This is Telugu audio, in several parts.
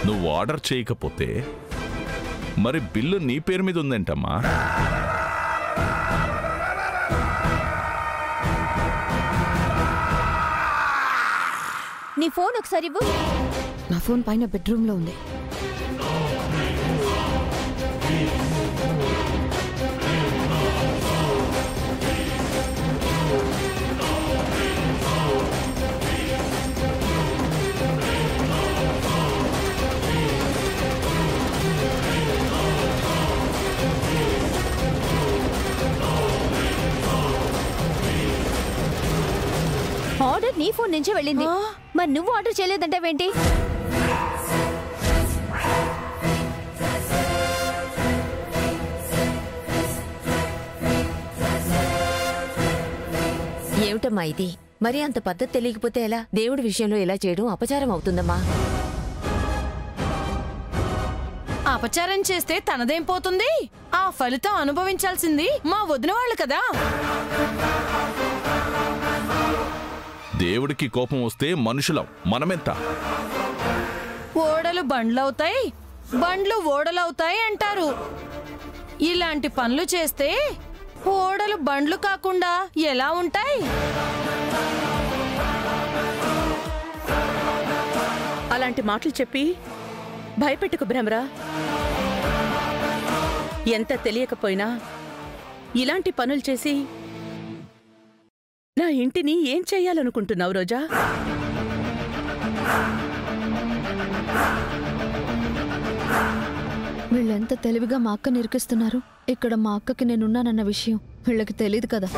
నువ్వు ఆర్డర్ చేయకపోతే మరి బిల్లు నీ పేరు మీద ఉందేంటమ్మా? నీ ఫోన్ ఒకసారి ఇవ్వు. నా ఫోన్ పైన బెడ్రూమ్లో ఉంది. ఆర్డర్ నీ ఫోన్ నుంచే వెళ్ళింది. మరి నువ్వు ఆర్డర్ చేయలేదంటావేంటి? ఏమిటమ్మా ఇది? మరి అంత పద్ధతి తెలియకపోతే ఎలా? దేవుడి విషయంలో ఇలా చేయడం అపచారం అవుతుందమ్మా. అపచారం చేస్తే తనదేం పోతుంది? ఆ ఫలితం అనుభవించాల్సింది మా వదిన వాళ్ళు కదా. దేవుడికి కోపం వస్తే మనుషులం మనమెంత? ఓడలు బండ్లవుతాయి, బండ్లు ఓడలవుతాయి అంటారు. ఇలాంటి పనులు చేస్తే ఓడలు బండ్లు కాకుండా ఎలా ఉంటాయి? అలాంటి మాటలు చెప్పి భయపెట్టుకు భ్రమరా. ఎంత తెలియకపోయినా ఇలాంటి పనులు చేసి నా ఇంటిని ఏం చెయ్యాలనుకుంటున్నావు రోజా? వీళ్ళెంత తెలివిగా మా అక్క నిరికిస్తున్నారు. ఇక్కడ మా అక్కకి నేనున్నానన్న విషయం వీళ్ళకి తెలీదు కదా.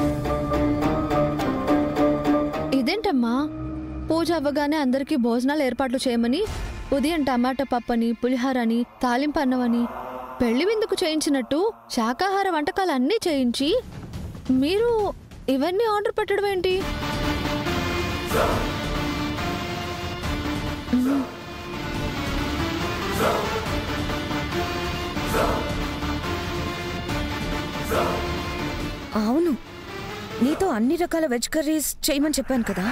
ఇదేంటమ్మా, పూజ అవ్వగానే అందరికీ భోజనాలు ఏర్పాట్లు చేయమని ఉదయం టమాటా పప్పని, పులిహారని, తాలింపు అన్నమని పెళ్లి విందుకు చేయించినట్టు శాకాహార వంటకాలు అన్నీ చేయించి మీరు ఇవన్నీ ఆర్డర్ పెట్టడం ఏంటి? అవును, నీతో అన్ని రకాల వెజ్ కర్రీస్ చేయమని చెప్పాను కదా.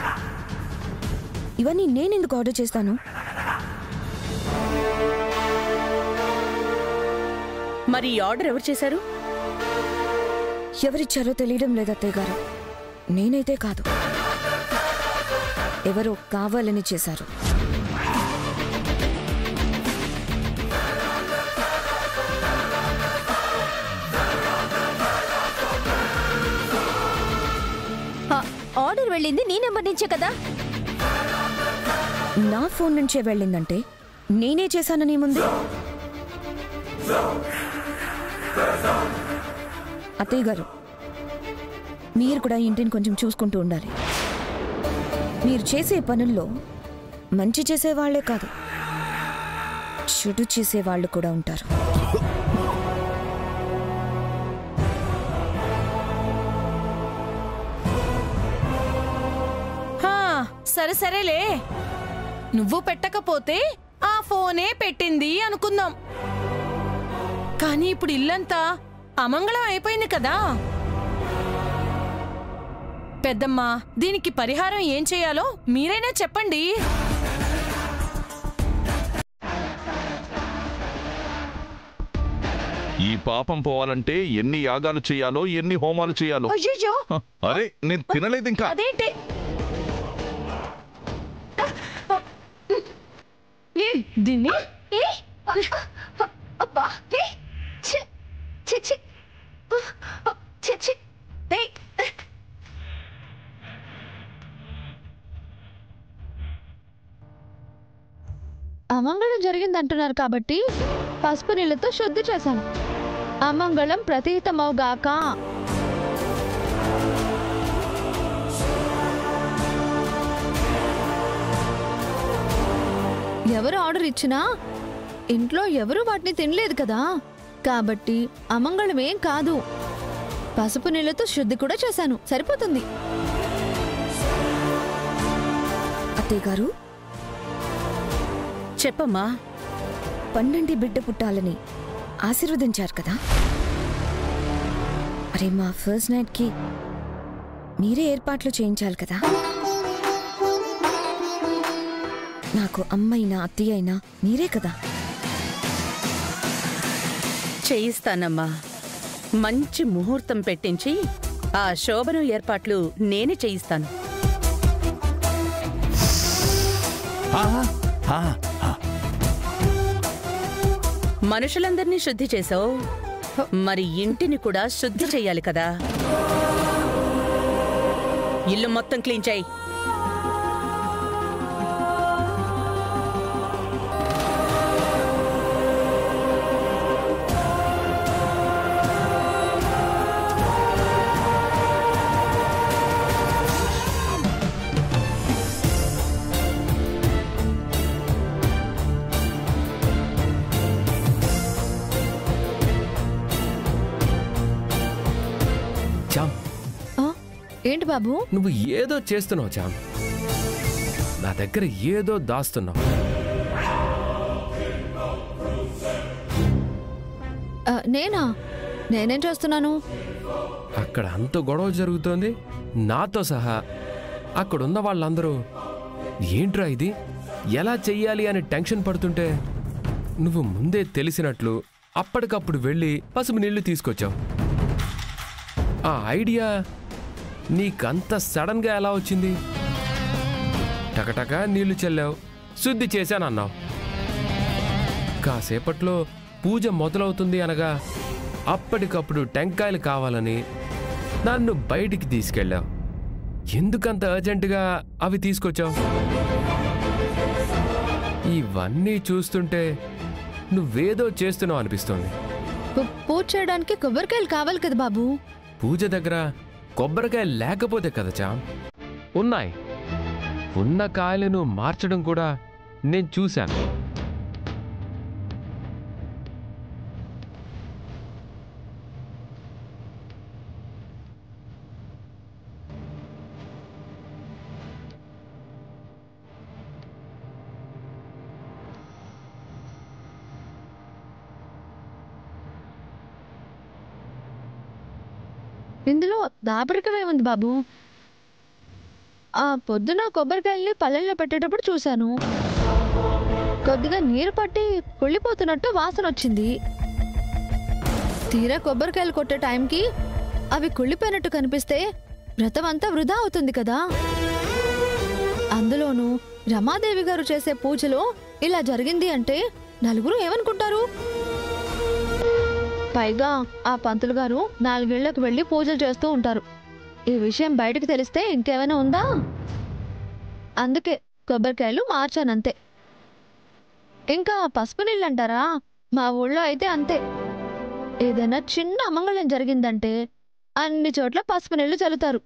ఇవన్నీ నేనెందుకు ఆర్డర్ చేస్తాను? మరి ఈ ఆర్డర్ ఎవరు చేశారు? ఎవరిచ్చారో తెలియడం లేదు అత్తయ్య గారు. నేనైతే కాదు, ఎవరో కావాలని చేశారు. ఆర్డర్ వెళ్ళింది నీ నెంబర్ నుంచే కదా. నా ఫోన్ నుంచే వెళ్ళిందంటే నేనే చేశానని ముందు. అత్తయ్య గారు, మీరు కూడా ఇంటిని కొంచెం చూసుకుంటూ ఉండాలి. మీరు చేసే పనుల్లో మంచి చేసేవాళ్లే కాదు, చెడు చేసేవాళ్ళు కూడా ఉంటారు. సరే సరేలే, నువ్వు పెట్టకపోతే ఆ ఫోనే పెట్టింది అనుకుందాం. కానీ ఇప్పుడు ఇల్లంతా అమంగళం అయిపోయింది కదా. పెద్దమ్మా, దీనికి పరిహారం ఏం చేయాలో మీరైనా చెప్పండి. ఈ పాపం పోవాలంటే ఎన్ని యాగాలు చేయాలో, ఎన్ని హోమాలు చేయాలో. అరే, నేను తినలేదు ఇంకా. అదేంటి దీన్ని అమంగళం జరిగిందంటున్నారు కాబట్టి పసుపు నీళ్లతో శుద్ధి చేశాను. అమంగళం ప్రతీతమవుగాక. ఎవరు ఆర్డర్ ఇచ్చినా ఇంట్లో ఎవరు వాటిని తినలేదు కదా, కాబట్టి అమంగళం ఏం కాదు. పసుపు నీళ్లతో శుద్ధి కూడా చేశాను, సరిపోతుంది. అత్తయ్య గారు చెప్పమ్మా, 12 బిడ్డ పుట్టాలని ఆశీర్వదించారు కదా. అరే, మా ఫస్ట్ నైట్కి మీరే ఏర్పాట్లు చేయించాలి కదా. నాకు అమ్మైనా అత్తయ్య అయినా మీరే కదా. చేయిస్తానమ్మా. మంచి ముహూర్తం పెట్టించి ఆ శోభనం ఏర్పాట్లు నేనే చేయిస్తాను. మనుషులందర్నీ శుద్ధి చేసావు, మరి ఇంటిని కూడా శుద్ధి చెయ్యాలి కదా. ఇల్లు మొత్తం క్లీన్ చేయి. ఏంటి బాబు? నువ్వు ఏదో చేస్తున్నావు చామ్. నా దగ్గర ఏదో దాస్తున్నావు. నేనా? నేనేం చేస్తున్నాను? అక్కడ అంత గొడవ జరుగుతోంది నాతో సహా. అక్కడున్న వాళ్ళందరూ ఏంట్రా ఇది, ఎలా చెయ్యాలి అని టెన్షన్ పడుతుంటే నువ్వు ముందే తెలిసినట్లు అప్పటికప్పుడు వెళ్ళి పసుపు నీళ్లు తీసుకొచ్చావు. ఆ ఐడియా నీకంత సడన్గా ఎలా వచ్చింది? టకటకా నీళ్లు చల్లావు, శుద్ధి చేశానన్నావు. కాసేపట్లో పూజ మొదలవుతుంది అనగా అప్పటికప్పుడు టెంకాయలు కావాలని నన్ను బయటికి తీసుకెళ్ళావు. ఎందుకంత అర్జెంటుగా అవి తీసుకొచ్చావు? ఇవన్నీ చూస్తుంటే నువ్వేదో చేస్తున్నావు అనిపిస్తోంది. పూజ చేయడానికి కొబ్బరికాయలు కావాలి కదా బాబు. పూజ దగ్గర కొబ్బరికాయ లేకపోతే కదా చామ్. ఉన్నాయి. ఉన్న కాయలను మార్చడం కూడా నేను చూశాను. ఇందులో దాపరికమే ఉంది బాబు. ఆ పొద్దున కొబ్బరికాయల్ని పల్లెల్లో పెట్టేటప్పుడు చూశాను. కొద్దిగా నీరు పట్టి కుళ్ళిపోతున్నట్టు వాసన వచ్చింది. తీరా కొబ్బరికాయలు కొట్టే టైంకి అవి కుళ్ళిపోయినట్టు కనిపిస్తే వ్రతం అంతా వృధా అవుతుంది కదా. అందులోనూ రమాదేవి గారు చేసే పూజలో ఇలా జరిగింది అంటే నలుగురు ఏమనుకుంటారు? పైగా ఆ పంతులు గారు 4 ఏళ్లకు వెళ్ళి పూజలు చేస్తూ ఉంటారు. ఈ విషయం బయటకు తెలిస్తే ఇంకేమైనా ఉందా? అందుకే కొబ్బరికాయలు మార్చానంతే. ఇంకా పసుపు నీళ్ళు అంటారా? మా ఊళ్ళో అయితే అంతే. ఏదైనా చిన్న అమంగళం జరిగిందంటే అన్ని చోట్ల పసుపు నీళ్లు చల్లుతారు.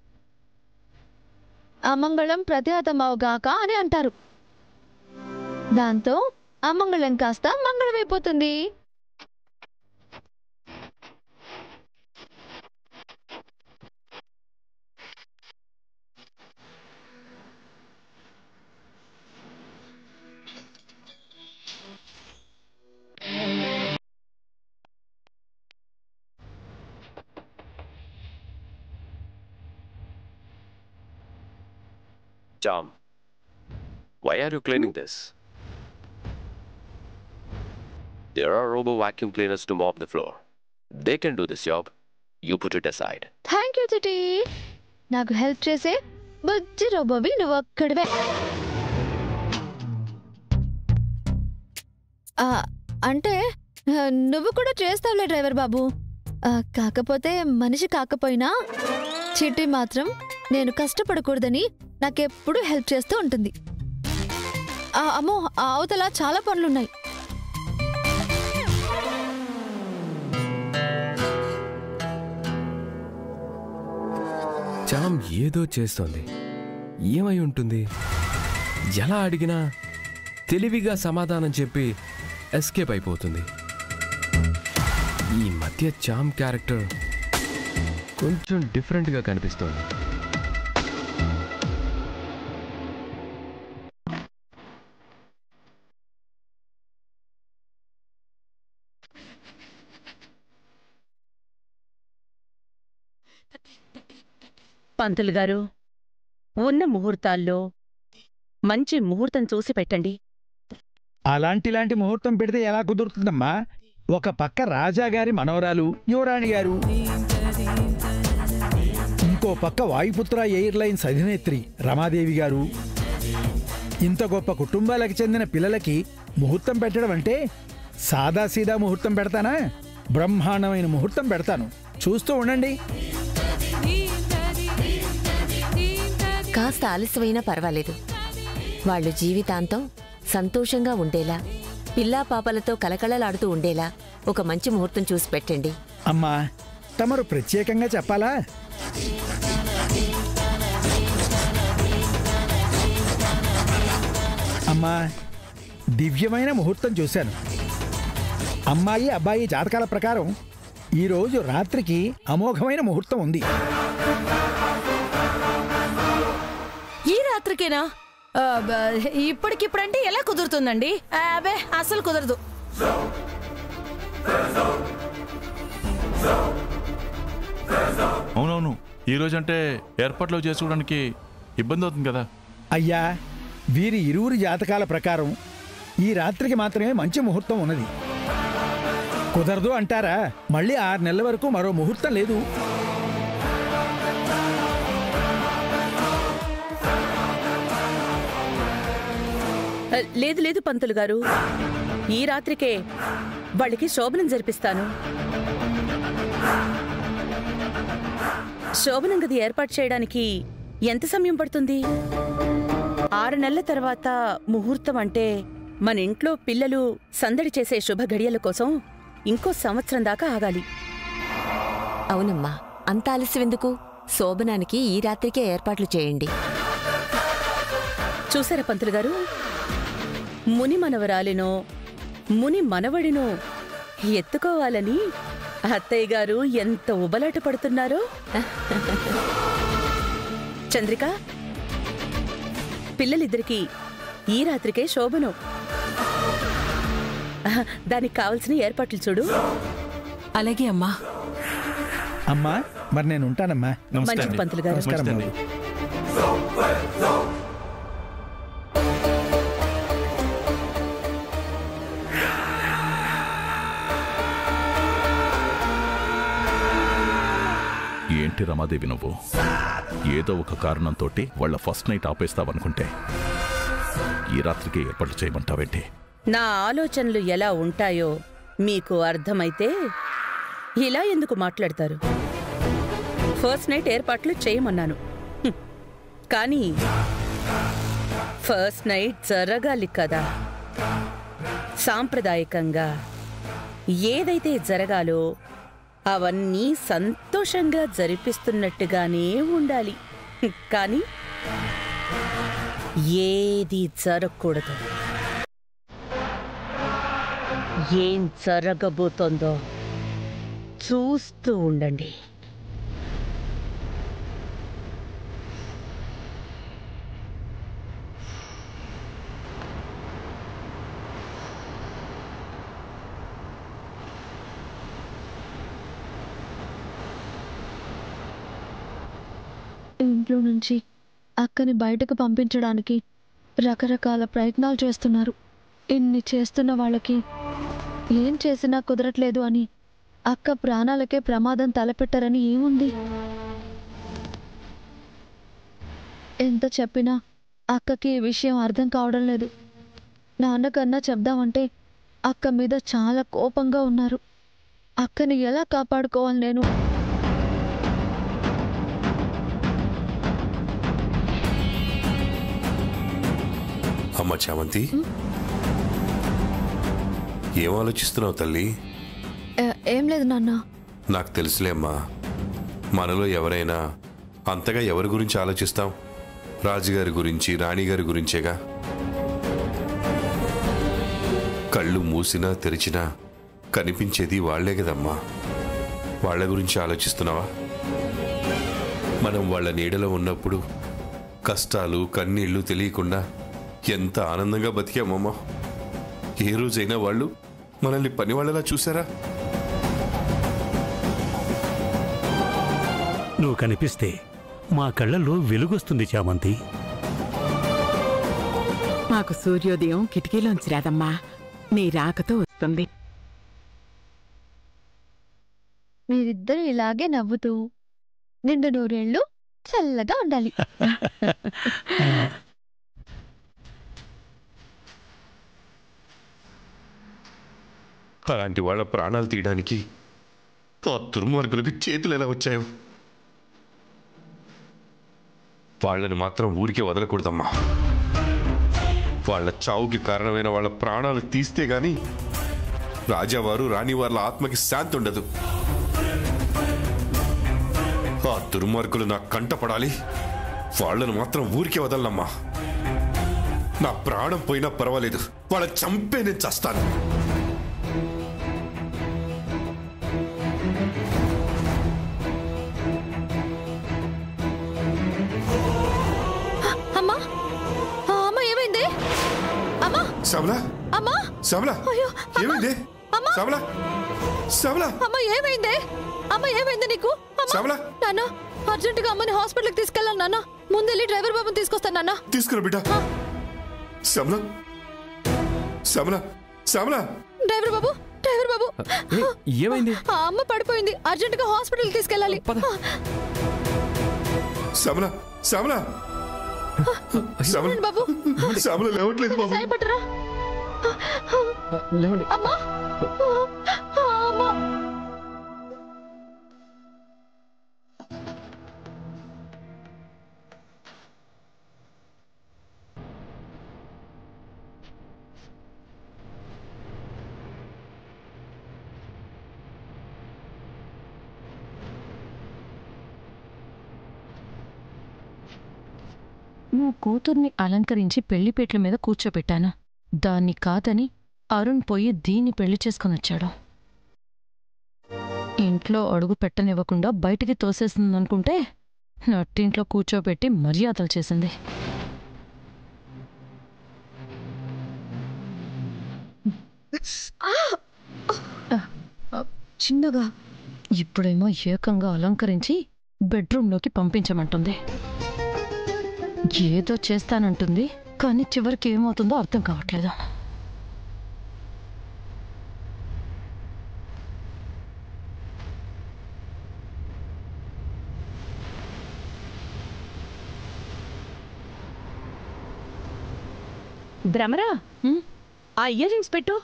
అమంగళం ప్రతిహతమవుగాక అని అంటారు. దాంతో అమంగళం కాస్త మంగళమైపోతుంది. Jam, why are you cleaning this? There are robo vacuum cleaners to mop the floor. They can do this job. You put it aside. Thank you Chitti. నాకు హెల్ప్ చేసే బుజ్జి రోబోవి నువ్వు ఒక్కడివే. అంటే నువ్వు కూడా చేస్తావులే డ్రైవర్ బాబు. కాకపోతే మనిషి కాకపోయినా చిట్టి మాత్రం నేను కష్టపడకూడదని నాకెప్పుడు హెల్ప్ చేస్తూ ఉంటుంది. అమ్మో, అవతల చాలా పనులున్నాయి. చామ్ ఏదో చేస్తోంది. ఏమై ఉంటుంది? ఎలా అడిగినా తెలివిగా సమాధానం చెప్పి ఎస్కేప్ అయిపోతుంది. ఈ మధ్య చామ్ క్యారెక్టర్ కొంచెం డిఫరెంట్గా కనిపిస్తోంది. పంతులు గారు, ఉన్న ముహూర్తాల్లో మంచి ముహూర్తం చూసి పెట్టండి. అలాంటి ముహూర్తం పెడితే ఎలా కుదురుతుందమ్మా? ఒక పక్క రాజాగారి మనవరాలు యువరాణి గారు, ఇంకో పక్క వాయుపుత్ర ఎయిర్లైన్స్ అధినేత్రి రమాదేవి గారు. ఇంత గొప్ప కుటుంబాలకు చెందిన పిల్లలకి ముహూర్తం పెట్టడం అంటే సాదాసీదా ముహూర్తం పెడతానా? బ్రహ్మాండమైన ముహూర్తం పెడతాను, చూస్తూ ఉండండి. కాస్త ఆలస్యమైనా పర్వాలేదు. వాళ్ళు జీవితాంతం సంతోషంగా ఉండేలా, పిల్లా పాపలతో కలకళలాడుతూ ఉండేలా ఒక మంచి ముహూర్తం చూసి పెట్టండి. అమ్మా, తమరు ప్రత్యేకంగా చెప్పాలా? అమ్మా, దివ్యమైన ముహూర్తం చూశాను. అమ్మాయి అబ్బాయి జాతకాల ప్రకారం ఈరోజు రాత్రికి అమోఘమైన ముహూర్తం ఉంది. ఈ రాత్రికేనా? ఇప్పటికిప్పుడంటే ఎలా కుదురుతుందండి? అబే, అసలు కుదరదు. అవునవును, ఈ రోజంటే ఏర్పాట్లు చేసుకోవడానికి ఇబ్బంది అవుతుంది కదా. అయ్యా, వీరి ఇరువురి జాతకాల ప్రకారం ఈ రాత్రికి మాత్రమే మంచి ముహూర్తం ఉన్నది. కుదరదు అంటారా? మళ్ళీ 6 నెలల వరకు మరో ముహూర్తం లేదు. లేదు లేదు పంతులు గారు, ఈ రాత్రికే వాళ్ళకి శోభనం జరిపిస్తాను. శోభనం గది ఏర్పాటు చేయడానికి ఎంత సమయం పడుతుంది? 6 నెలల తర్వాత ముహూర్తం అంటే మన ఇంట్లో పిల్లలు సందడి చేసే శుభ గడియల కోసం ఇంకో సంవత్సరం దాకా ఆగాలి. అవునమ్మా, అంత ఆలస్యం ఎందుకు? శోభనానికి ఈ రాత్రికే ఏర్పాట్లు చేయండి. చూసారా పంతులు గారు, ముని మనవరాలినో ముని మనవడినో ఎత్తుకోవాలని అత్తయ్య గారు ఎంత ఉబలాట పడుతున్నారో. చంద్రిక, పిల్లలిద్దరికీ ఈ రాత్రికే శోభనం. దానికి కావలసిన ఏర్పాట్లు చూడు. అలాగే అమ్మా. అమ్మా, మరి నేను ఉంటానమ్మా. మంచిది పంతులు గారు. నమస్కారం. ఏంటి రమాదేవి, నువ్వు ఏదో ఒక కారణంతో వాళ్ళ ఫస్ట్ నైట్ ఆపేస్తావనుకుంటే ఈ రాత్రికి ఏర్పాట్లు చేయమంటావేంటి? నా ఆలోచనలు ఎలా ఉంటాయో మీకు అర్థమైతే ఇలా ఎందుకు మాట్లాడతారు? ఫస్ట్ నైట్ ఏర్పాట్లు చేయమన్నాను, కానీ ఫస్ట్ నైట్ జరగాలి కదా. సాంప్రదాయకంగా ఏదైతే జరగాలో అవన్నీ సంతోషంగా జరిపిస్తున్నట్టుగానే ఉండాలి, కానీ ఏది జరగకూడదు. ఏం జరగబోతోందో చూస్తూ ఉండండి. ఇంట్లో నుంచి అక్కని బయటకు పంపించడానికి రకరకాల ప్రయత్నాలు చేస్తున్నారు. ఇన్ని చేస్తున్న వాళ్ళకి ఏం చేసినా కుదరట్లేదు అని అక్క ప్రాణాలకే ప్రమాదం తలపెట్టారని ఏముంది? ఎంత చెప్పినా అక్కకి ఈ విషయం అర్థం కావడం లేదు. నాన్నకన్నా చెప్దామంటే అక్క మీద చాలా కోపంగా ఉన్నారు. అక్కని ఎలా కాపాడుకోవాలి నేను? అమ్మ చామంతి, ఏం ఆలోచిస్తున్నావు తల్లి? ఏం లేదు నాన్న. నాకు తెలుసులే అమ్మా, మనలో ఎవరైనా అంతగా ఎవరి గురించి ఆలోచిస్తాం? రాజుగారి గురించి, రాణిగారి గురించేగా. కళ్ళు మూసినా తెరిచినా కనిపించేది వాళ్లే కదమ్మా. వాళ్ల గురించి ఆలోచిస్తున్నావా? మనం వాళ్ళ నీడలో ఉన్నప్పుడు కష్టాలు కన్నీళ్లు తెలియకుండా ఎంత ఆనందంగా బతికామమ్మా. ఏ రోజైనా వాళ్ళు మనల్ని పనివాళ్ళలా చూసారా? నువ్వు కనిపిస్తే మా కళ్ళల్లో వెలుగొస్తుంది చామంతి. మాకు సూర్యోదయం కిటికీలోంచి రాదమ్మా, నీ రాకతో వస్తుంది. మీరిద్దరు ఇలాగే నవ్వుతూ నిండు నూరేళ్లు చల్లగా ఉండాలి. అలాంటి వాళ్ళ ప్రాణాలు తీయడానికి ఆ దుర్మార్గులకు చేతులు ఎలా వచ్చాయో. వాళ్ళని మాత్రం ఊరికే వదలకూడదమ్మా. వాళ్ళ చావుకి కారణమైన వాళ్ళ ప్రాణాలు తీస్తే గాని రాజావారు రాణివార్ల ఆత్మకి శాంతి ఉండదు. ఆ దుర్మార్గులు నా కంట పడాలి. వాళ్ళను మాత్రం ఊరికే వదలనమ్మా. నా ప్రాణం పోయినా పర్వాలేదు, వాళ్ళ చంపే నేను చస్తాను. అమ్మా అమ్మా ఏమైంది? అమ్మా శ్యామల, అమ్మా శ్యామల, ఏమైంది? శ్యామల, శ్యామల, అమ్మా ఏమైంది? అమ్మా ఏమైంది నీకు? శ్యామల, నాన్న అర్జెంటుగా అమ్మని హాస్పిటల్కి తీసుకెళ్ళాను నాన్న. ముందెళ్ళి డ్రైవర్ బాబుని తీసుకొస్తాను నాన్న. తీసుకురా బిడ్డ. శ్యామల, శ్యామల, శ్యామల, డ్రైవర్ బాబు, డ్రైవర్ బాబు, ఏమైంది? ఆ అమ్మ పడిపోయింది, అర్జెంటుగా హాస్పిటల్కి తీసుకెళ్ళాలి. శ్యామల, శ్యామల, శ్యామల బాబు, శ్యామల లేవట్లేదు బాబు. సాయపడరా అమ్మా, అమ్మా. నువ్వు కూతుర్ని అలంకరించి పెళ్లిపేట్ల మీద కూర్చోబెట్టాను. దాన్ని కాదని అరుణ్ పోయి దీన్ని పెళ్లి చేసుకునొచ్చాడు. ఇంట్లో అడుగు పెట్టనివ్వకుండా బయటికి తోసేసిందనుకుంటే నట్టింట్లో కూర్చోబెట్టి మర్యాదలు చేసింది. చిన్నగా ఇప్పుడేమో ఏకంగా అలంకరించి బెడ్రూంలోకి పంపించమంటుంది. ఏదో చేస్తానంటుంది, కానీ చివరికి ఏమవుతుందో అర్థం కావట్లేదు. భ్రమరా, ఆ ఇయర్ రింగ్స్ పెట్టు.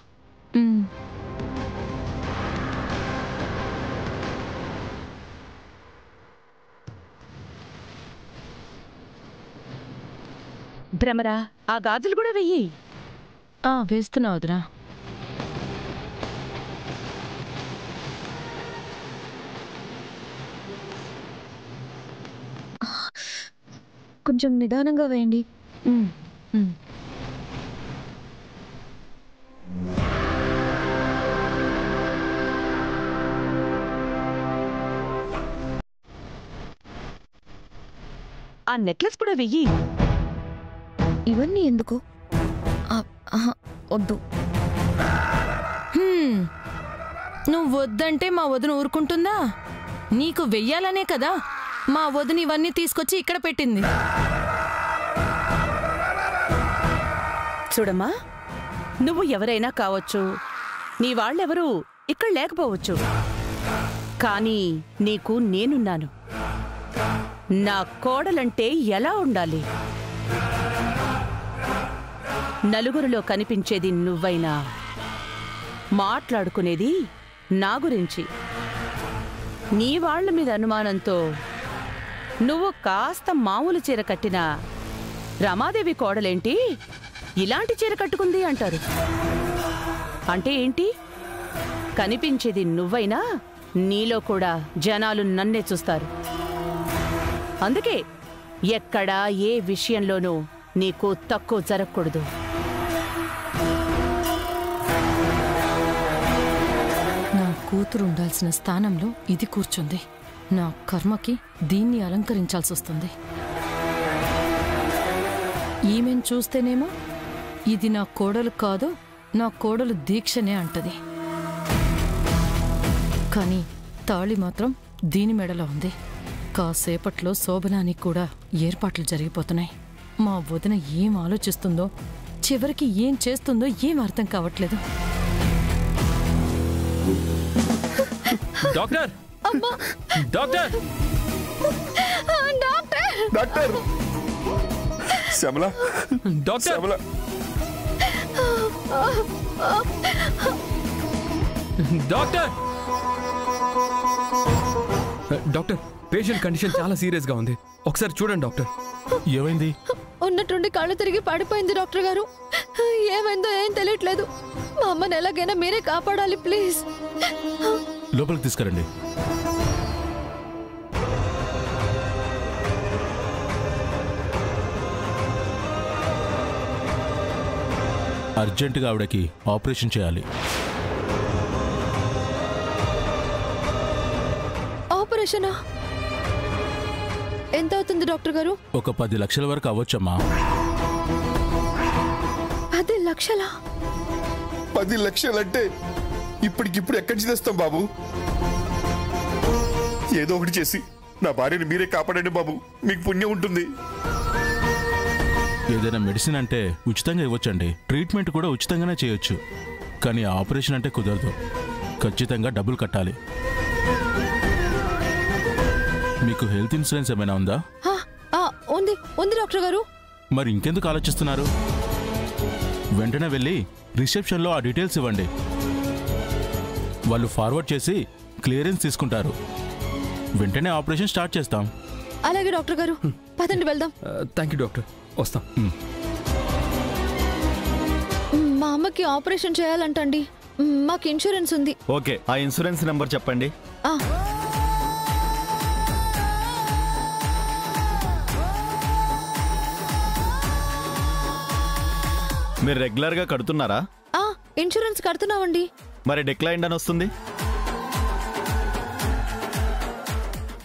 భ్రమరా, ఆ గాజులు కూడా వెయ్యి. వేస్తున్నా వదినా. కొంచెం నిదానంగా వేయండి. ఆ నెక్లెస్ కూడా వెయ్యి. ఇవన్నీ ఎందుకు? వద్దు. నువ్వు వద్దంటే మా వదిన ఊరుకుంటుందా? నీకు వెయ్యాలనే కదా మా వదిన ఇవన్నీ తీసుకొచ్చి ఇక్కడ పెట్టింది. చూడమ్మా, నువ్వు ఎవరైనా కావచ్చు, నీ వాళ్ళెవరూ ఇక్కడ లేకపోవచ్చు, కానీ నీకు నేనున్నాను. నా కోడలంటే ఎలా ఉండాలి? నలుగురిలో కనిపించేది నువ్వైనా మాట్లాడుకునేది నా గురించి. నీ వాళ్ల మీద అనుమానంతో నువ్వు కాస్త మామూలు చీర కట్టినా రమాదేవి కోడలేంటి ఇలాంటి చీర కట్టుకుంది అంటారు. అంటే ఏంటి? కనిపించేది నువ్వైనా నీలో కూడా జనాలు నన్నే చూస్తారు. అందుకే ఎక్కడా ఏ విషయంలోనూ నీకు తక్కువ జరగకూడదు. నా కూతురు ఉండాల్సిన స్థానంలో ఇది కూర్చుంది. నా కర్మకి దీన్ని అలంకరించాల్సి వస్తుంది. ఈమెను చూస్తేనేమో ఇది నా కోడలు కాదు, నా కోడలు దీక్షనే అంటది. కానీ తాళి మాత్రం దీని మెడలో ఉంది. కాసేపట్లో శోభనానికి కూడా ఏర్పాట్లు జరిగిపోతున్నాయి. మా వదిన ఏం ఆలోచిస్తుందో చివరికి ఏం చేస్తుందో ఏం అర్థం కావట్లేదు. Doctor doctor doctor Shyamala doctor Shyamala doctor doctor patient condition చాలా సీరియస్ గా ఉంది. ఒకసారి చూడండి డాక్టర్. ఏమైంది? ఉన్నట్టుండి కళ్ళు తిరిగి పడిపోయింది డాక్టర్ గారు. ఏమైందో ఏం తెలియట్లేదు. మా అమ్మని ఎలాగైనా మీరే కాపాడాలి ప్లీజ్. లోపలికి తీసుకురండి. అర్జెంటుగా ఆవిడకి ఆపరేషన్ చేయాలి. ఆపరేషనా? ఎంత అవుతుంది డాక్టర్ గారు? ఒక 10 లక్షల వరకు అవ్వచ్చమ్మా. 10 లక్షలా? 10 లక్షలంటే ఇప్పటికిప్పుడు ఎక్కడి నుంచి తెస్తాం బాబు? ఏదో ఒకటి చేసి నా భార్యని మీరే కాపాడండి బాబు, మీకు పుణ్యం ఉంటుంది. ఏదైనా మెడిసిన్ అంటే ఉచితంగా ఇవ్వచ్చండి. ట్రీట్మెంట్ కూడా ఉచితంగానే చేయొచ్చు. కానీ ఆపరేషన్ అంటే కుదరదు. ఖచ్చితంగా డబ్బులు కట్టాలి. మీకు హెల్త్ ఇన్సూరెన్స్ ఏమైనా ఉందా? ఉంది ఉంది డాక్టర్ గారు. మరి ఇంకెందుకు ఆలోచిస్తున్నారు? వెంటనే వెళ్ళి రిసెప్షన్లో ఆ డీటెయిల్స్ ఇవ్వండి. వాళ్ళు ఫార్వర్డ్ చేసి క్లియరెన్స్ తీసుకుంటారు. వెంటనే ఆపరేషన్ స్టార్ట్ చేస్తాం. అలాగే డాక్టర్ గారు, పదండి వెళ్దాం. థ్యాంక్ యూ డాక్టర్, వస్తాం. మా అమ్మకి ఆపరేషన్ చేయాలంటండి. మాకు ఇన్సూరెన్స్ ఉంది. ఓకే, ఆ ఇన్సూరెన్స్ నెంబర్ చెప్పండి. మీరు రెగ్యులర్గా కడుతున్నారా? ఇన్సూరెన్స్ కడుతున్నామండి. మరి డిక్లైన్డ్ అని వస్తుంది.